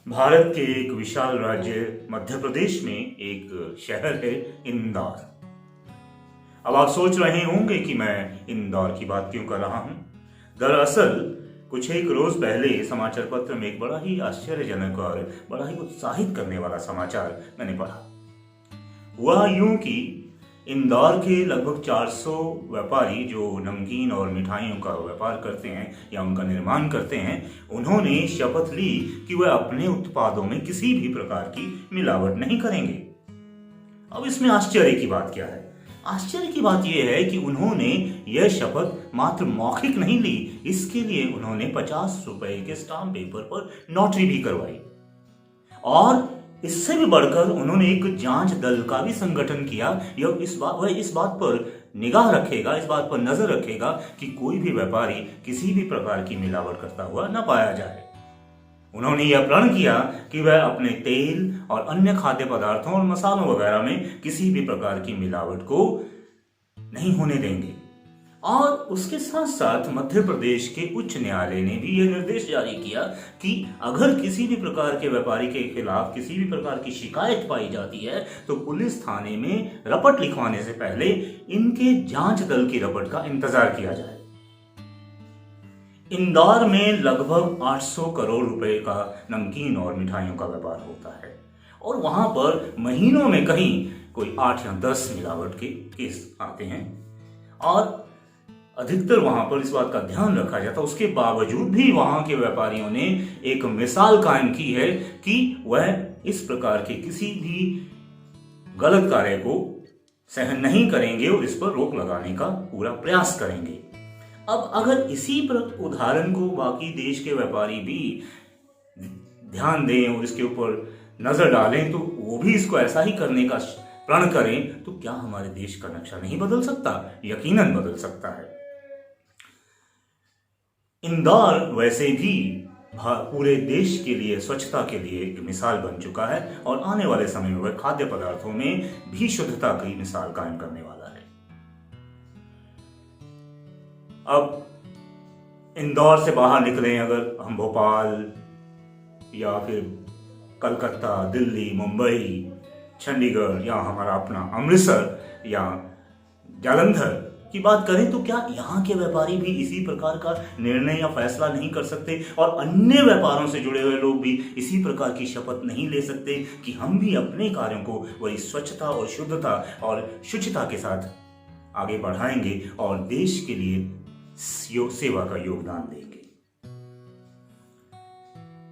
भारत के एक विशाल राज्य मध्य प्रदेश में एक शहर है इंदौर। अब आप सोच रहे होंगे कि मैं इंदौर की बात क्यों कर रहा हूं। दरअसल कुछ एक रोज पहले समाचार पत्र में एक बड़ा ही आश्चर्यजनक और बड़ा ही उत्साहित करने वाला समाचार मैंने पढ़ा। हुआ यूं कि इंदौर के लगभग 400 व्यापारी जो नमकीन और मिठाइयों का व्यापार करते हैं या उनका निर्माण करते हैं, उन्होंने शपथ ली कि वह अपने उत्पादों में किसी भी प्रकार की मिलावट नहीं करेंगे। अब इसमें आश्चर्य की बात क्या है? आश्चर्य की बात यह है कि उन्होंने यह शपथ मात्र मौखिक नहीं ली, इसके लिए उन्होंने 50 रुपए के स्टाम्प पेपर पर नोटरी भी करवाई। और इससे भी बढ़कर उन्होंने एक जांच दल का भी संगठन किया। वह इस बात पर निगाह रखेगा, इस बात पर नजर रखेगा कि कोई भी व्यापारी किसी भी प्रकार की मिलावट करता हुआ न पाया जाए। उन्होंने यह प्रण किया कि वह अपने तेल और अन्य खाद्य पदार्थों और मसालों वगैरह में किसी भी प्रकार की मिलावट को नहीं होने देंगे। और उसके साथ साथ मध्य प्रदेश के उच्च न्यायालय ने भी यह निर्देश जारी किया कि अगर किसी भी प्रकार के व्यापारी के खिलाफ किसी भी प्रकार की शिकायत पाई जाती है तो पुलिस थाने में रपट लिखवाने से पहले इनके जांच दल की रपट का इंतजार किया जाए। इंदौर में लगभग 800 करोड़ रुपए का नमकीन और मिठाइयों का व्यापार होता है और वहां पर महीनों में कहीं कोई 8 या 10 मिलावट के केस आते हैं और अधिकतर वहां पर इस बात का ध्यान रखा जाता। उसके बावजूद भी वहां के व्यापारियों ने एक मिसाल कायम की है कि वह इस प्रकार के किसी भी गलत कार्य को सहन नहीं करेंगे और इस पर रोक लगाने का पूरा प्रयास करेंगे। अब अगर इसी उदाहरण को बाकी देश के व्यापारी भी ध्यान दें और इसके ऊपर नजर डालें तो वो भी इसको ऐसा ही करने का प्रण करें तो क्या हमारे देश का नक्शा नहीं बदल सकता? यकीनन बदल सकता है। इंदौर वैसे भी पूरे देश के लिए स्वच्छता के लिए एक मिसाल बन चुका है और आने वाले समय में वह खाद्य पदार्थों में भी शुद्धता की मिसाल कायम करने वाला है। अब इंदौर से बाहर निकलें, अगर हम भोपाल या फिर कलकत्ता, दिल्ली, मुंबई, चंडीगढ़ या हमारा अपना अमृतसर या जालंधर की बात करें तो क्या यहाँ के व्यापारी भी इसी प्रकार का निर्णय या फैसला नहीं कर सकते और अन्य व्यापारों से जुड़े हुए लोग भी इसी प्रकार की शपथ नहीं ले सकते कि हम भी अपने कार्यों को वही स्वच्छता और शुद्धता और शुचिता के साथ आगे बढ़ाएंगे और देश के लिए सेवा का योगदान देंगे।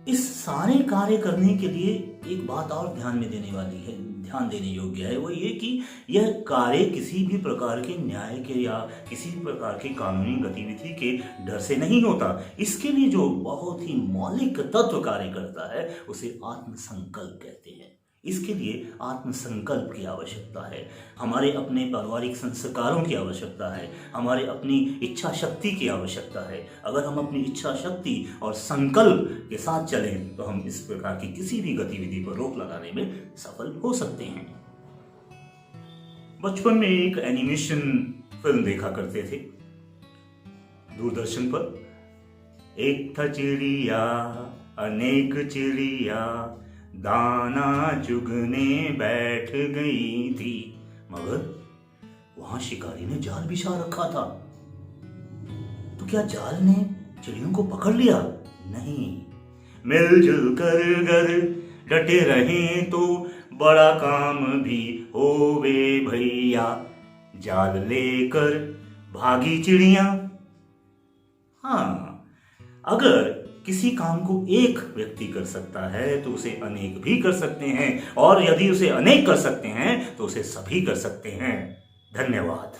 इस सारे कार्य करने के लिए एक बात और ध्यान देने योग्य है, वो ये कि यह कार्य किसी भी प्रकार के न्याय के या किसी भी प्रकार की कानूनी गतिविधि के डर से नहीं होता। इसके लिए जो बहुत ही मौलिक तत्व कार्य करता है उसे आत्मसंकल्प कहते हैं। इसके लिए आत्मसंकल्प की आवश्यकता है, हमारे अपने पारिवारिक संस्कारों की आवश्यकता है, हमारे अपनी इच्छा शक्ति की आवश्यकता है। अगर हम अपनी इच्छा शक्ति और संकल्प के साथ चलें तो हम इस प्रकार की किसी भी गतिविधि पर रोक लगाने में सफल हो सकते हैं। बचपन में एक एनिमेशन फिल्म देखा करते थे दूरदर्शन पर। एक था चिड़िया अनेक चिड़िया, दाना चुगने बैठ गई थी, मगर वहां शिकारी ने जाल बिछा रखा था। तो क्या जाल ने चिड़ियों को पकड़ लिया? नहीं। मिलजुल कर अगर डटे रहे तो बड़ा काम भी होवे भैया, जाल लेकर भागी चिड़िया। हाँ, अगर किसी काम को एक व्यक्ति कर सकता है तो उसे अनेक भी कर सकते हैं और यदि उसे अनेक कर सकते हैं तो उसे सभी कर सकते हैं। धन्यवाद।